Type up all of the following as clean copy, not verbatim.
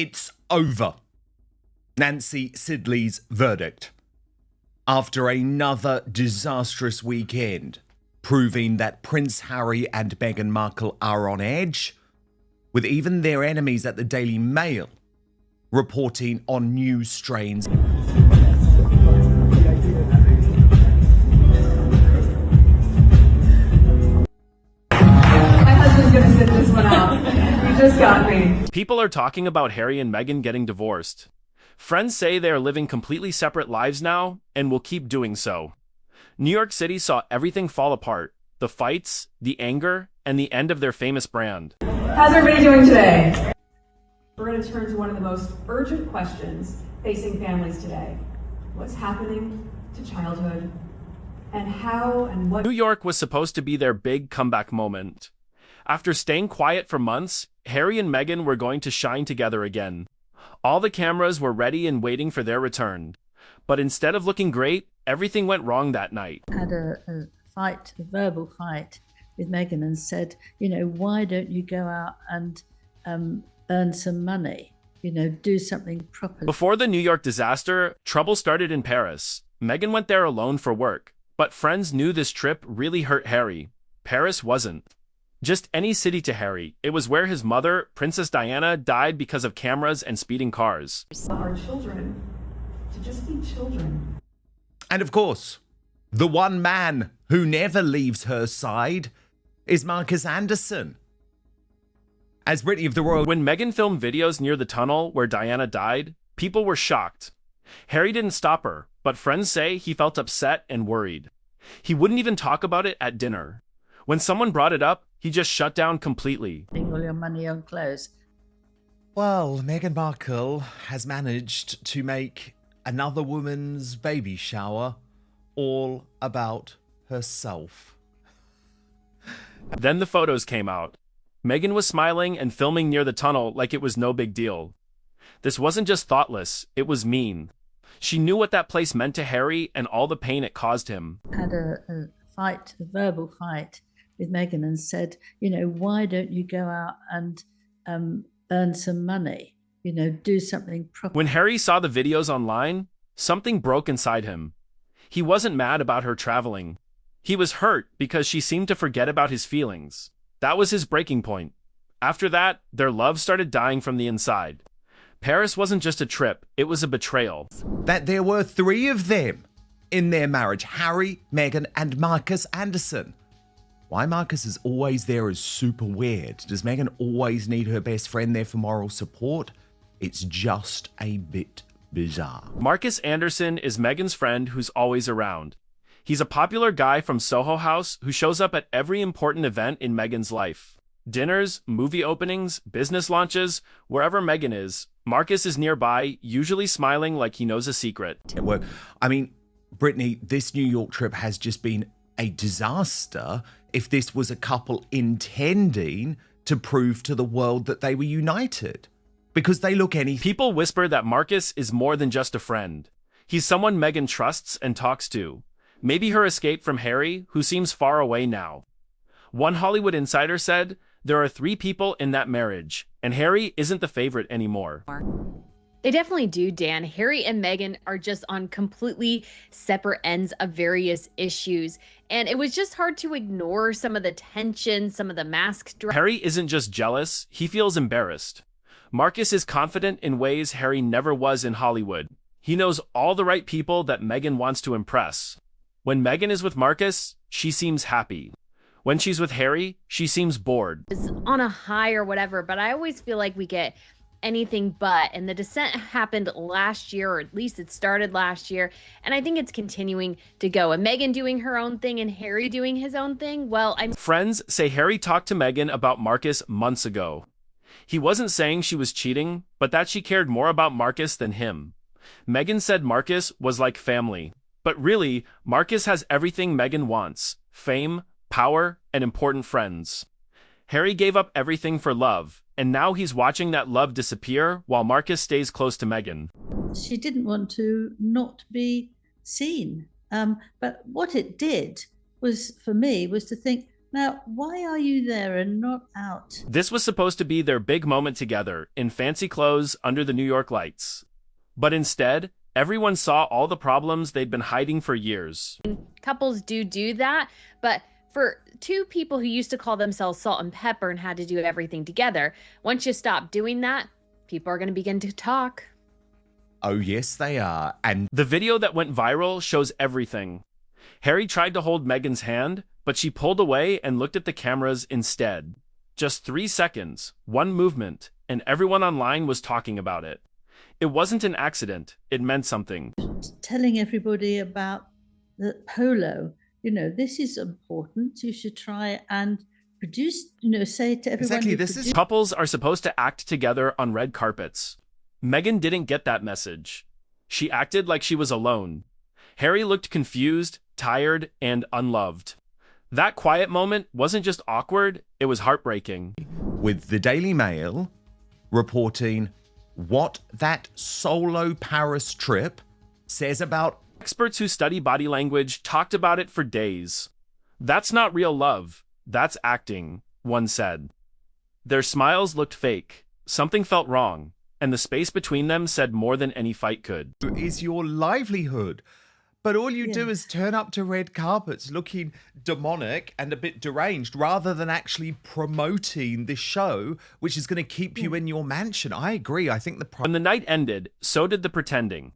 It's over. Nancy Sidley's verdict. After another disastrous weekend, proving that Prince Harry and Meghan Markle are on edge, with even their enemies at the Daily Mail reporting on new strains. My husband's gonna sit this one out. You just got me. People are talking about Harry and Meghan getting divorced. Friends say they are living completely separate lives now and will keep doing so. New York City saw everything fall apart. The fights, the anger, and the end of their famous brand. How's everybody doing today? We're going to turn to one of the most urgent questions facing families today. What's happening to childhood? And how and what... New York was supposed to be their big comeback moment. After staying quiet for months, Harry and Meghan were going to shine together again. All the cameras were ready and waiting for their return. But instead of looking great, everything went wrong that night. Had a verbal fight with Meghan and said, why don't you go out and earn some money, do something proper. Before the New York disaster, trouble started in Paris. Meghan went there alone for work, but friends knew this trip really hurt Harry. Paris wasn't just any city to Harry. It was where his mother, Princess Diana, died because of cameras and speeding cars. Our children to just be children. And of course, the one man who never leaves her side is Marcus Anderson. As Brittany of the Royal... When Meghan filmed videos near the tunnel where Diana died, people were shocked. Harry didn't stop her, but friends say he felt upset and worried. He wouldn't even talk about it at dinner. When someone brought it up, he just shut down completely. All your money on clothes. Well, Meghan Markle has managed to make another woman's baby shower all about herself. Then the photos came out. Meghan was smiling and filming near the tunnel like it was no big deal. This wasn't just thoughtless, it was mean. She knew what that place meant to Harry and all the pain it caused him. Had a verbal fight with Meghan and said, why don't you go out and earn some money, do something proper. When Harry saw the videos online, something broke inside him. He wasn't mad about her traveling. He was hurt because she seemed to forget about his feelings. That was his breaking point. After that, their love started dying from the inside. Paris wasn't just a trip, it was a betrayal. That there were 3 of them in their marriage, Harry, Meghan, and Marcus Anderson. Why Marcus is always there is super weird. Does Meghan always need her best friend there for moral support? It's just a bit bizarre. Marcus Anderson is Meghan's friend who's always around. He's a popular guy from Soho House who shows up at every important event in Meghan's life. Dinners, movie openings, business launches, wherever Meghan is, Marcus is nearby, usually smiling like he knows a secret. I mean, Brittany, this New York trip has just been a disaster if this was a couple intending to prove to the world that they were united. Because they look anything. People whisper that Marcus is more than just a friend. He's someone Meghan trusts and talks to. Maybe her escape from Harry, who seems far away now. One Hollywood insider said, there are 3 people in that marriage, and Harry isn't the favorite anymore. They definitely do, Dan. Harry and Meghan are just on completely separate ends of various issues. And it was just hard to ignore some of the tension, some of the mask drama. Harry isn't just jealous, he feels embarrassed. Marcus is confident in ways Harry never was in Hollywood. He knows all the right people that Meghan wants to impress. When Meghan is with Marcus, she seems happy. When she's with Harry, she seems bored. It's on a high or whatever, but I always feel like we get anything but. And the descent happened last year, or at least it started last year. And I think it's continuing to go. And Meghan doing her own thing and Harry doing his own thing. Well, Friends say Harry talked to Meghan about Marcus months ago. He wasn't saying she was cheating, but that she cared more about Marcus than him. Meghan said Marcus was like family. But really, Marcus has everything Meghan wants: fame, power, and important friends. Harry gave up everything for love, and now he's watching that love disappear while Marcus stays close to Meghan. She didn't want to not be seen. But what it did was, for me, was to think, Now, why are you there and not out? This was supposed to be their big moment together, in fancy clothes under the New York lights. But instead, everyone saw all the problems they'd been hiding for years. Couples do that, but for two people who used to call themselves salt and pepper and had to do everything together, once you stop doing that, people are going to begin to talk. Oh, yes, they are. And The video that went viral shows everything. Harry tried to hold Meghan's hand, but she pulled away and looked at the cameras instead. Just 3 seconds, one movement, and everyone online was talking about it. It wasn't an accident. It meant something. Telling everybody about the polo, this is important. You should try and produce, say to everyone. Exactly, this is Couples are supposed to act together on red carpets. Meghan didn't get that message. She acted like she was alone. Harry looked confused, tired, and unloved. That quiet moment wasn't just awkward, it was heartbreaking. with the Daily Mail reporting what that solo Paris trip says about. Experts who study body language talked about it for days. That's not real love. That's acting, one said. Their smiles looked fake. Something felt wrong, and the space between them said more than any fight could. Is your livelihood. But all you do Yeah. is turn up to red carpets looking demonic and a bit deranged rather than actually promoting this show, which is going to keep you in your mansion. I agree. I think When the night ended, so did the pretending.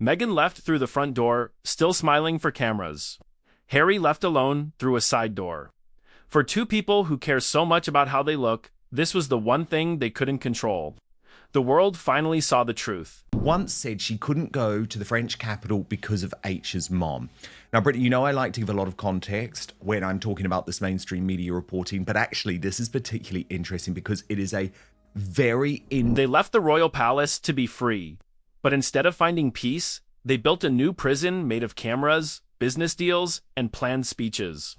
Meghan left through the front door, still smiling for cameras. Harry left alone through a side door. For two people who care so much about how they look, this was the one thing they couldn't control. The world finally saw the truth. once said she couldn't go to the French capital because of H's mom. Now, Brittany, you know I like to give a lot of context when I'm talking about this mainstream media reporting, but actually this is particularly interesting because it is a very They left the royal palace to be free. But instead of finding peace, they built a new prison made of cameras, business deals, and planned speeches.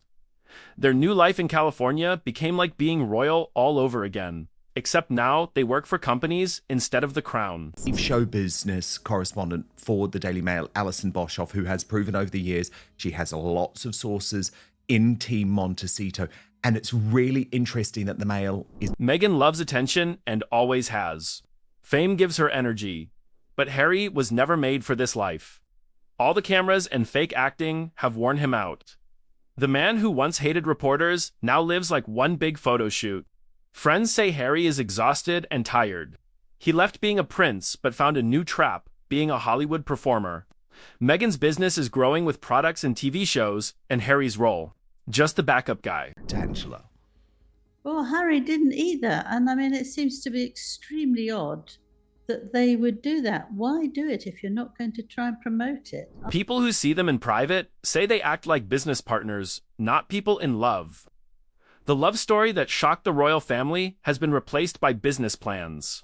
Their new life in California became like being royal all over again. Except now they work for companies instead of the crown. show business correspondent for the Daily Mail, Alison Boshoff, who has proven over the years she has lots of sources in Team Montecito. And it's really interesting that the Mail is. Meghan loves attention and always has. Fame gives her energy. But Harry was never made for this life. All the cameras and fake acting have worn him out. The man who once hated reporters now lives like one big photo shoot. Friends say Harry is exhausted and tired. He left being a prince but found a new trap, being a Hollywood performer. Meghan's business is growing with products and TV shows, and Harry's role, just the backup guy. Angela. Well, Harry didn't either. And I mean, it seems to be extremely odd that they would do that. Why do it if you're not going to try and promote it? People who see them in private say they act like business partners, not people in love. The love story that shocked the royal family has been replaced by business plans.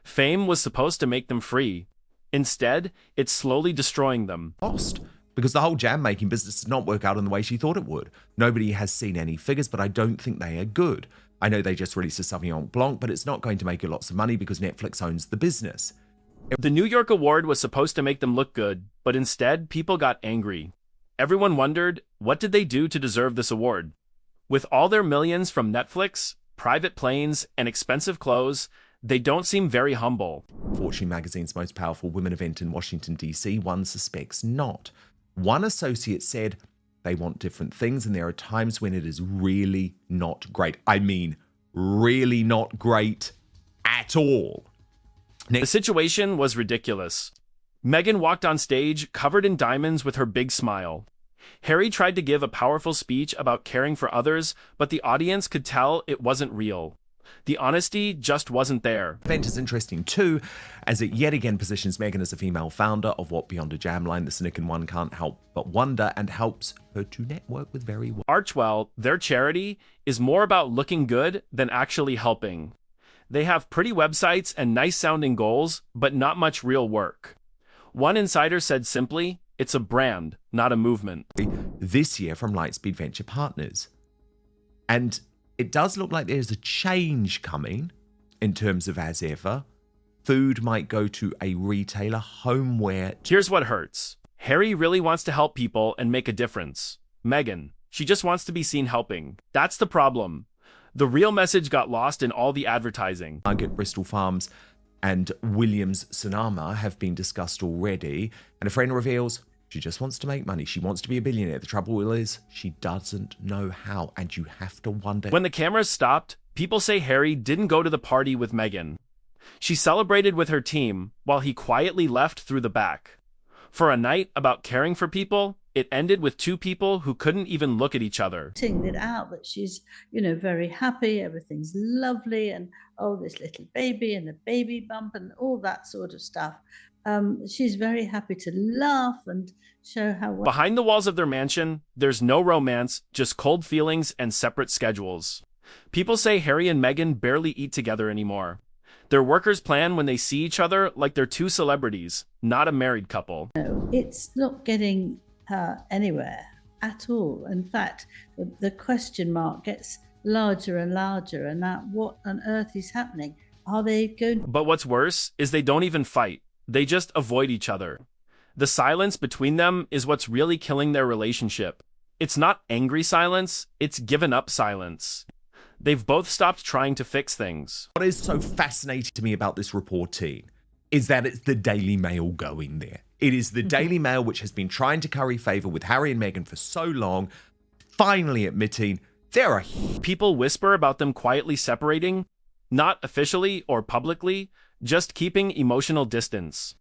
Fame was supposed to make them free. Instead, it's slowly destroying them. Lost because the whole jam making business did not work out in the way she thought it would. Nobody has seen any figures, but I don't think they are good. I know they just released a Sauvignon Blanc, but it's not going to make you lots of money because Netflix owns the business. The New York award was supposed to make them look good, but instead people got angry. Everyone wondered, what did they do to deserve this award? With all their millions from Netflix, private planes, and expensive clothes, they don't seem very humble. Fortune magazine's most powerful women event in Washington, D.C., one suspects not. One associate said they want different things, and there are times when it is really not great. I mean, really not great at all. The situation was ridiculous. Meghan walked on stage covered in diamonds with her big smile. Harry tried to give a powerful speech about caring for others, but the audience could tell it wasn't real. The honesty just wasn't there. The event is interesting too, as it yet again positions Meghan as a female founder of what beyond a jam line the cynic in one can't help but wonder, and helps her to network with very well. Archwell, their charity, is more about looking good than actually helping. They have pretty websites and nice-sounding goals, but not much real work. One insider said simply, it's a brand, not a movement. This year from Lightspeed Venture Partners. And it does look like there's a change coming in terms of, as ever, food might go to a retailer, homeware. Here's what hurts. Harry really wants to help people and make a difference. Meghan, She just wants to be seen helping. That's the problem. The real message got lost in all the advertising. Margaret Bristol Farms and Williams Sonoma have been discussed already, and a friend reveals she just wants to make money. She wants to be a billionaire. The trouble is, she doesn't know how, and you have to wonder. When the cameras stopped, people say Harry didn't go to the party with Meghan. She celebrated with her team while he quietly left through the back. For a night about caring for people, it ended with two people who couldn't even look at each other. It out that she's, very happy, everything's lovely, and oh, this little baby and the baby bump and all that sort of stuff. She's very happy to laugh and show how well. Behind the walls of their mansion, there's no romance, just cold feelings and separate schedules. People say Harry and Meghan barely eat together anymore. Their workers plan when they see each other like they're two celebrities, not a married couple. No, it's not getting anywhere at all. In fact, the question mark gets larger and larger, and that what on earth is happening? Are they going? But what's worse is they don't even fight. They just avoid each other. The silence between them is what's really killing their relationship. It's not angry silence, it's given up silence. They've both stopped trying to fix things. What is so fascinating to me about this reporting is that it's the Daily Mail going there. It is the Daily Mail, which has been trying to curry favor with Harry and Meghan for so long, finally admitting there are people whisper about them quietly separating, not officially or publicly, just keeping emotional distance.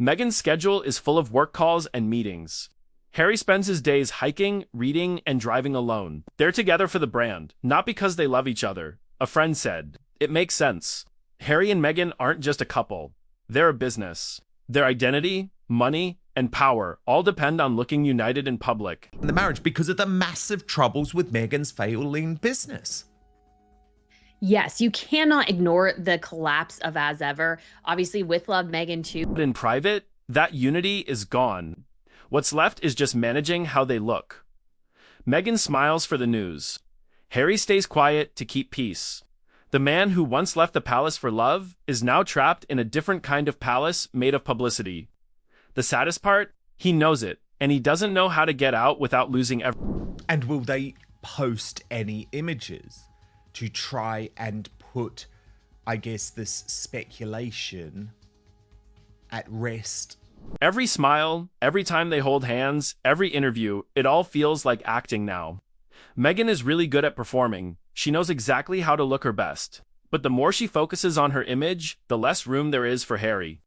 Meghan's schedule is full of work calls and meetings. Harry spends his days hiking, reading, and driving alone. They're together for the brand, not because they love each other. A friend said, "It makes sense. Harry and Meghan aren't just a couple. They're a business. Their identity, money, and power all depend on looking united in public." the marriage because of the massive troubles with Meghan's failing business. Yes, you cannot ignore the collapse of As Ever. Obviously, with love, Meghan too. But in private, that unity is gone. What's left is just managing how they look. Meghan smiles for the news. Harry stays quiet to keep peace. The man who once left the palace for love is now trapped in a different kind of palace made of publicity. The saddest part? He knows it, and he doesn't know how to get out without losing everything. And will they post any images to try and put, I guess, this speculation at rest? Every smile, every time they hold hands, every interview, it all feels like acting now. Meghan is really good at performing. She knows exactly how to look her best. But the more she focuses on her image, the less room there is for Harry.